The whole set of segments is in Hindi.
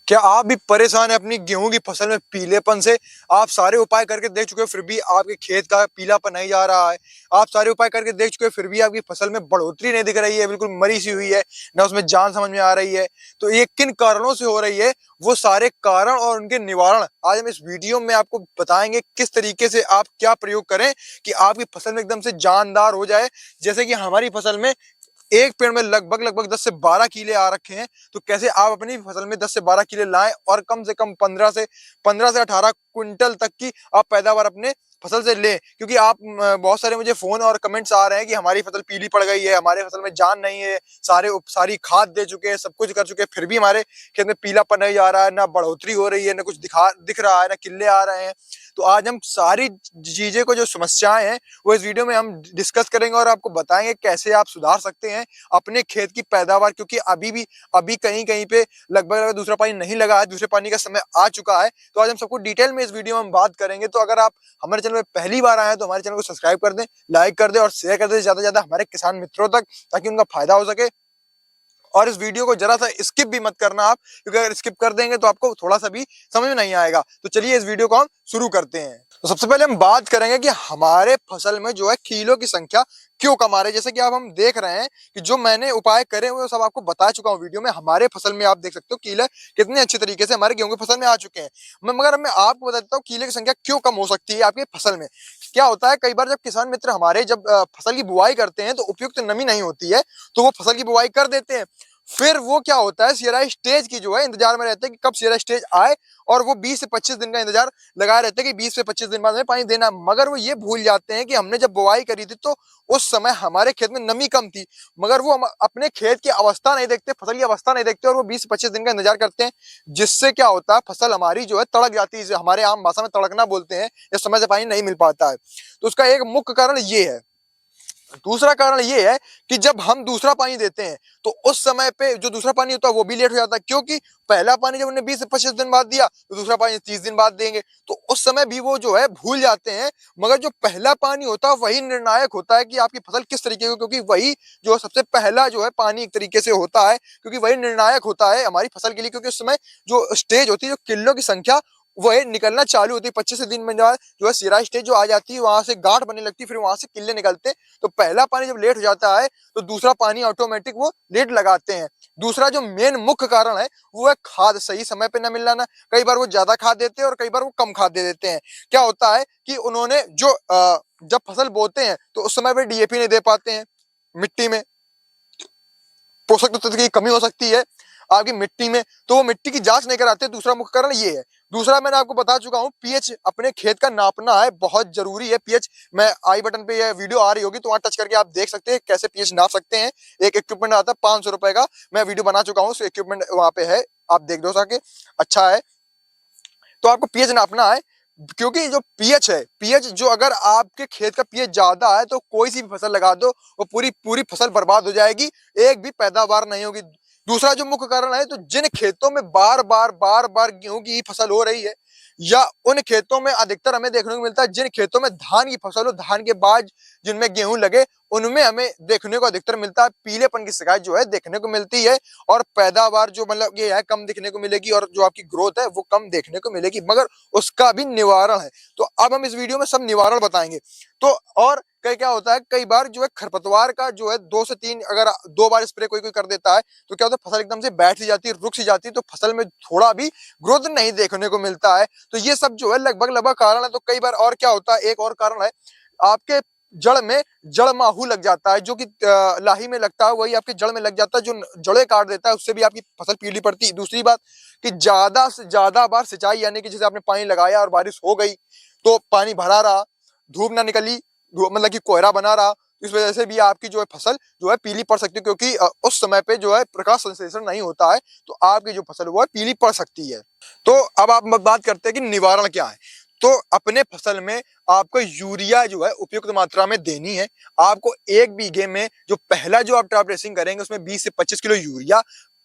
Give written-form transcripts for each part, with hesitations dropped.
क्या आप भी परेशान हैं अपनी गेहूं की फसल में पीलेपन से? आप सारे उपाय करके देख चुके हो फिर भी आपके खेत का पीलापन नहीं जा रहा है। आप सारे उपाय करके देख चुके हो फिर भी आपकी फसल में बढ़ोतरी नहीं दिख रही है, बिल्कुल मरी सी हुई है, ना उसमें जान समझ में आ रही है। तो ये किन कारणों से हो रही है, वो सारे कारण और उनके निवारण आज हम इस वीडियो में आपको बताएंगे। किस तरीके से आप क्या प्रयोग करें कि आपकी फसल में एकदम से जानदार हो जाए। जैसे कि हमारी फसल में एक पेड़ में लगभग लगभग 10 से 12 कीले आ रखे हैं। तो कैसे आप अपनी फसल में 10 से 12 कीले लाएं और कम से कम 15 से 18 क्विंटल तक की आप पैदावार अपने फसल से लें। क्योंकि आप बहुत सारे मुझे फोन और कमेंट्स आ रहे हैं कि हमारी फसल पीली पड़ गई है, हमारे फसल में जान नहीं है, सारी खाद दे चुके हैं, सब कुछ कर चुके हैं, फिर भी हमारे खेत में पीलापन नहीं आ रहा है, ना बढ़ोतरी हो रही है, ना कुछ दिख रहा है, ना किले आ रहे हैं। तो आज हम सारी चीजें को जो समस्याएं हैं वो इस वीडियो में हम डिस्कस करेंगे और आपको बताएंगे कैसे आप सुधार सकते हैं अपने खेत की पैदावार। क्योंकि अभी कहीं कहीं पे लगभग दूसरा पानी नहीं लगा है, दूसरे पानी का समय आ चुका है। तो आज हम सबको डिटेल में इस वीडियो में हम बात करेंगे। तो अगर आप हमारे चैनल में पहली बार आए हैं तो हमारे चैनल को सब्सक्राइब कर दें, लाइक कर दें और शेयर कर दें ज्यादा से ज्यादा हमारे किसान मित्रों तक, ताकि उनका फायदा हो सके। और इस वीडियो को जरा सा स्किप भी मत करना आप, क्योंकि अगर स्किप कर देंगे तो आपको थोड़ा सा भी समझ में नहीं आएगा। तो चलिए इस वीडियो को हम शुरू करते हैं। तो सबसे पहले हम बात करेंगे कि हमारे फसल में जो है कीलों की संख्या क्यों कम आ रही है। जैसे कि आप हम देख रहे हैं कि जो मैंने उपाय करे हुए सब आपको बता चुका हूँ वीडियो में। हमारे फसल में आप देख सकते हो कीले कितने अच्छे तरीके से हमारे गेहूं की फसल में आ चुके हैं। मगर मैं आपको बता देता हूँ कीले की संख्या क्यों कम हो सकती है आपकी फसल में। क्या होता है, कई बार जब किसान मित्र हमारे जब फसल की बुआई करते हैं तो उपयुक्त नमी नहीं होती है, तो वो फसल की बुआई कर देते हैं। फिर वो क्या होता है, सीरा स्टेज की जो है इंतजार में रहते हैं कि कब सीरा स्टेज आए, और वो 20 से 25 दिन का इंतजार लगाए रहते हैं कि 20 से 25 दिन बाद में पानी देना। मगर वो ये भूल जाते हैं कि हमने जब बुआई करी थी तो उस समय हमारे खेत में नमी कम थी। मगर वो अपने खेत की अवस्था नहीं देखते, फसल की अवस्था नहीं देखते, और वो 20 से 25 दिन का इंतजार करते हैं। जिससे क्या होता है, फसल हमारी जो है तड़क जाती है, हमारे आम भाषा में तड़कना बोलते हैं, या समय से पानी नहीं मिल पाता है। तो उसका एक मुख्य कारण ये है। दूसरा कारण ये है कि जब हम दूसरा पानी देते हैं तो उस समय पे जो दूसरा पानी होता है वो भी लेट हो जाता है। क्योंकि पहला पानी जब उन्हें 20 से 25 दिन बाद दिया तो दूसरा पानी 30 दिन बाद देंगे, तो उस समय भी वो जो है भूल जाते हैं। मगर जो पहला पानी होता है वही निर्णायक होता है कि आपकी फसल किस तरीके की, क्योंकि वही जो सबसे पहला जो है पानी एक तरीके से होता है, क्योंकि वही निर्णायक होता है हमारी फसल के लिए। क्योंकि उस समय जो स्टेज होती है, जो किल्लों की संख्या वह निकलना चालू होती है। 25 दिन में जो है सीरा स्टेज जो आ जाती है, वहां से गांठ बनने लगती है, फिर वहां से किल्ले निकलते हैं। तो पहला पानी जब लेट हो जाता है तो दूसरा पानी ऑटोमेटिक वो लेट लगाते हैं। दूसरा जो मेन मुख्य कारण है वो है खाद सही समय पे न मिलना। कई बार वो ज्यादा खाद देते हैं और कई बार वो कम खाद दे देते हैं। क्या होता है कि उन्होंने जो जब फसल बोते हैं तो उस समय पे डीएपी नहीं दे पाते हैं। मिट्टी में पोषक तत्व की कमी हो सकती है आपकी मिट्टी में, तो वो मिट्टी की जांच नहीं कराते। दूसरा मुख्य कारण ये है। दूसरा मैंने आपको बता चुका हूँ, पीएच अपने खेत का नापना है, बहुत जरूरी है पीएच। मैं आई बटन पे ये वीडियो आ रही होगी तो वहां टच करके आप देख सकते हैं कैसे पीएच नाप सकते हैं। एक इक्विपमेंट आता है 500 रुपए का, मैं वीडियो बना चुका हूँ, इक्विपमेंट वहां पे है, आप देख दो सके, अच्छा है। तो आपको पीएच नापना है। क्योंकि जो पीएच है, पीएच जो अगर आपके खेत का पीएच ज्यादा है तो कोई सी भी फसल लगा दो वो पूरी पूरी फसल बर्बाद हो जाएगी, एक भी पैदावार नहीं होगी। दूसरा जो मुख्य कारण है, तो जिन खेतों में बार बार गेहूं की ही फसल हो रही है, या उन खेतों में अधिकतर हमें देखने को मिलता है, जिन खेतों में धान की फसल हो, धान के बाद जिनमें गेहूं लगे, उनमें हमें देखने को अधिकतर मिलता है पीलेपन की शिकायत जो है देखने को मिलती है। और पैदावार जो मतलब ये है कम देखने को मिलेगी, और जो आपकी ग्रोथ है वो कम देखने को मिलेगी। मगर उसका भी निवारण है, तो अब हम इस वीडियो में सब निवारण बताएंगे। तो और कई क्या होता है, कई बार जो है खरपतवार का जो है 2 से 3 अगर 2 बार स्प्रे कोई कोई कर देता है तो क्या होता है, फसल एकदम से बैठ सी जाती है, रुक सी जाती है, तो फसल में थोड़ा भी ग्रोथ नहीं देखने को मिलता है। तो ये सब जो है लगभग लगभग कारण है। तो कई बार और क्या होता है, एक और कारण है, आपके जड़ में जड़ माहू लग जाता है, जो कि लाही में लगता है वही आपके जड़ में लग जाता है, जो जड़ें काट देता है, उससे भी आपकी फसल पीली पड़ती है। दूसरी बात कि ज्यादा से ज्यादा बार सिंचाई, यानी कि जैसे आपने पानी लगाया और बारिश हो गई तो पानी भरा रहा, धूप ना निकली, मतलब कि कोहरा बना रहा, इस वजह से भी आपकी जो है फसल जो है पीली पड़ सकती है। क्योंकि उस समय पे जो है प्रकाश संश्लेषण नहीं होता है, तो आपकी जो फसल वो है पीली पड़ सकती है। तो अब आप बात करते हैं कि निवारण क्या है। तो अपने फसल में आपको यूरिया जो है उपयुक्त मात्रा में देनी है। आपको 1 बीघे में जो पहला जो आप टॉप ड्रेसिंग करेंगे उसमें 20 से 25 किलो यूरिया,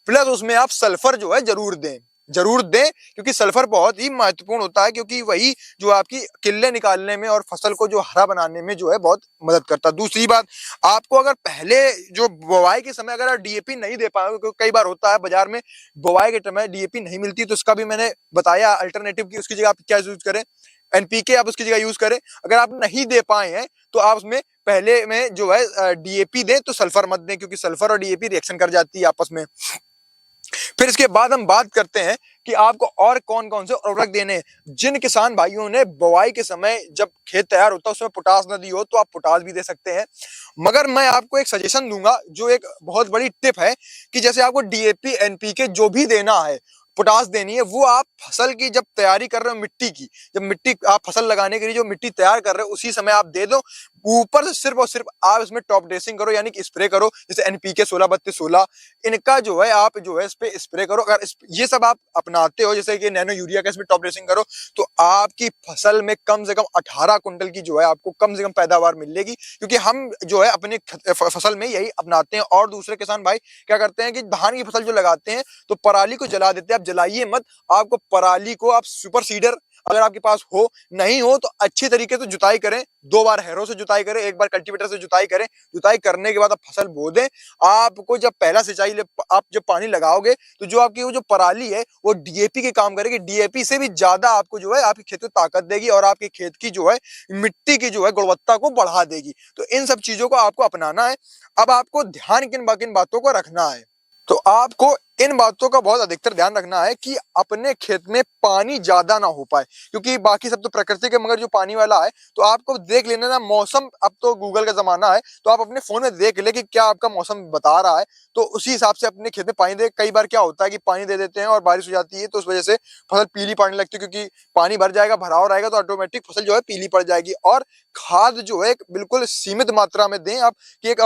प्लस उसमें आप सल्फर जो है जरूर दें। जरूर दें, क्योंकि सल्फर बहुत ही महत्वपूर्ण होता है, क्योंकि वही जो आपकी किल्ले निकालने में और फसल को जो हरा बनाने में जो है बहुत मदद करता है। दूसरी बात, आपको अगर पहले जो बुवाई के समय अगर आप डीएपी नहीं दे पाए, क्योंकि कई बार होता है बाजार में बुवाई के समय डीएपी नहीं मिलती, तो उसका भी मैंने बताया अल्टरनेटिव की उसकी जगह आप क्या यूज करें, एनपीके आप उसकी जगह यूज करें। अगर आप नहीं दे पाए हैं तो आप उसमें पहले में जो है डीएपी दें, तो सल्फर मत दें, क्योंकि सल्फर और डीएपी रिएक्शन कर जाती है आपस में। फिर इसके बाद हम बात करते हैं कि आपको और कौन कौन से उर्वरक देने हैं। जिन किसान भाइयों ने बुवाई के समय जब खेत तैयार होता है उसमें पोटास न दी हो, तो आप पोटास भी दे सकते हैं। मगर मैं आपको एक सजेशन दूंगा, जो एक बहुत बड़ी टिप है, कि जैसे आपको डीएपी एनपीके जो भी देना है, पोटास देनी है, वो आप फसल की जब तैयारी कर रहे हो, मिट्टी की जब मिट्टी आप फसल लगाने के लिए जो मिट्टी तैयार कर रहे हो उसी समय आप दे दो। ऊपर से सिर्फ और सिर्फ आप इसमें टॉप ड्रेसिंग करो, यानी कि स्प्रे करो, जैसे एनपीके 16-32-16 इनका जो है आप जो है इस पे स्प्रे करो। अगर ये सब आप अपनाते हो, जैसे कि नैनो यूरिया का इसमें टॉप ड्रेसिंग करो, तो आपकी फसल में कम से कम 18 कुंटल की जो है आपको कम से कम पैदावार मिलेगी, क्योंकि हम जो है अपने फसल में यही अपनाते हैं। और दूसरे किसान भाई क्या करते हैं कि धान की फसल जो लगाते हैं तो पराली को जला देते हैं। आप जलाइए मत, आपको पराली को आप सुपर सीडर अगर आपके पास हो, नहीं हो तो अच्छी तरीके से जुताई करें, 2 बार हैरो से जुताई करें, 1 बार कल्टीवेटर से जुताई करें। जुताई करने के बाद आप फसल बो दें। आपको जब पहला सिंचाई आप जब पानी लगाओगे, तो जो आपकी वो जो पराली है वो डीएपी के काम करेगी, डीएपी से भी ज्यादा आपको जो है आपकी खेत को ताकत देगी और आपके खेत की जो है मिट्टी की जो है गुणवत्ता को बढ़ा देगी। तो इन सब चीजों को आपको अपनाना है। अब आपको ध्यान किन किन बातों को रखना है, तो आपको इन बातों का बहुत अधिकतर ध्यान रखना है कि अपने खेत में पानी ज्यादा ना हो पाए, क्योंकि बाकी सब तो प्रकृति के, मगर जो पानी वाला है तो आपको देख लेना ना मौसम। अब तो गूगल का जमाना है, तो आप अपने फोन में देख ले कि क्या आपका मौसम बता रहा है, तो उसी हिसाब से अपने खेत में पानी दे। कई बार क्या होता है कि पानी दे देते हैं और बारिश हो जाती है, तो उस वजह से फसल पीली पड़ने लगती है, क्योंकि पानी भर जाएगा, भराव रहेगा, तो ऑटोमेटिक फसल जो है पीली पड़ जाएगी। और खाद जो है बिल्कुल सीमित मात्रा में दें आप, कि एक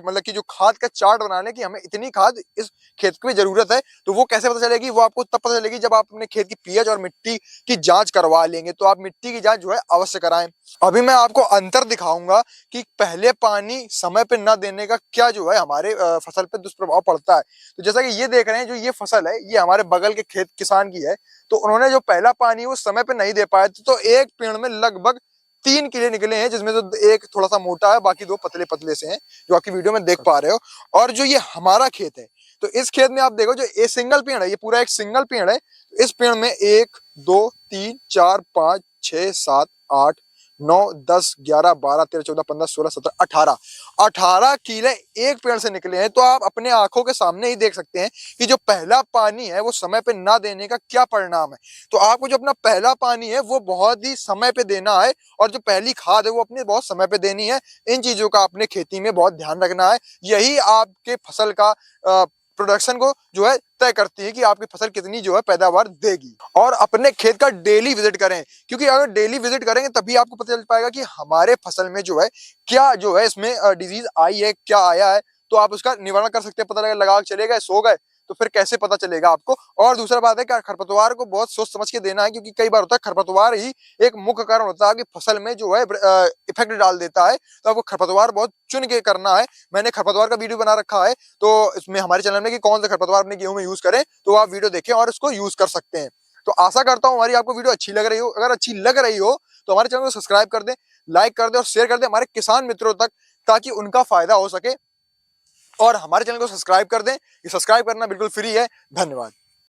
मतलब कि जो खाद का चार्ट बना लें कि हमें इतनी खाद इस खेत की जरूरत है। तो वो कैसे पता चलेगी, वो आपको तब पता चलेगी जब आप अपने खेत की पीएच और मिट्टी की जांच करवा लेंगे। तो आप मिट्टी की जांच जो है अवश्य कराएं। अभी मैं आपको अंतर दिखाऊंगा कि पहले पानी समय पे न देने का क्या जो है हमारे फसल पे दुष्प्रभाव पड़ता है। तो जैसा कि ये देख रहे हैं, जो ये फसल है ये हमारे बगल के खेत किसान की है, तो उन्होंने जो पहला पानी वो समय पे नहीं दे पाए थे, तो एक पेड़ में लगभग 3 किले निकले हैं, जिसमें से एक थोड़ा सा मोटा है, बाकी 2 पतले पतले से हैं, जो आपकी वीडियो में देख पा रहे हो। और जो ये हमारा खेत है, तो इस खेत में आप देखो, जो ये सिंगल पेड़ है, ये पूरा एक सिंगल पेड़ है। इस पेड़ में 1 2 3 4 5 6 7 8 9 10 11 12 13 14 15 16 17 18 कीले एक पेड़ से निकले हैं। तो आप अपने आंखों के सामने ही देख सकते हैं कि जो पहला पानी है वो समय पे ना देने का क्या परिणाम है। तो आपको जो अपना पहला पानी है वो बहुत ही समय पे देना है, और जो पहली खाद है वो अपने बहुत समय पे देनी है। इन चीजों का अपने खेती में बहुत ध्यान रखना है। यही आपके फसल का प्रोडक्शन को जो है तय करती है कि आपकी फसल कितनी जो है पैदावार देगी। और अपने खेत का डेली विजिट करें, क्योंकि अगर डेली विजिट करेंगे तभी आपको पता चल पाएगा कि हमारे फसल में जो है क्या जो है इसमें डिजीज आई है, क्या आया है। तो आप उसका निवारण कर सकते हैं। पता लगा चले गए, सो गए, तो फिर कैसे पता चलेगा आपको। और दूसरा बात है कि खरपतवार को बहुत सोच समझ के देना है, क्योंकि कई बार होता है खरपतवार ही एक मुख्य कारण होता है कि फसल में जो है इफेक्ट डाल देता है। तो आपको खरपतवार बहुत चुन के करना है। मैंने खरपतवार का वीडियो बना रखा है, तो इसमें हमारे चैनल में कि कौन सा खरपतवार अपने गेहूं में यूज करें, तो आप वीडियो देखें और इसको यूज कर सकते हैं। तो आशा करता हूं हमारी आपको वीडियो अच्छी लग रही हो। अगर अच्छी लग रही हो तो हमारे चैनल को सब्सक्राइब कर दें, लाइक कर दें और शेयर कर दें हमारे किसान मित्रों तक, ताकि उनका फायदा हो सके। और हमारे चैनल को सब्सक्राइब कर दें, ये सब्सक्राइब करना बिल्कुल फ्री है। धन्यवाद।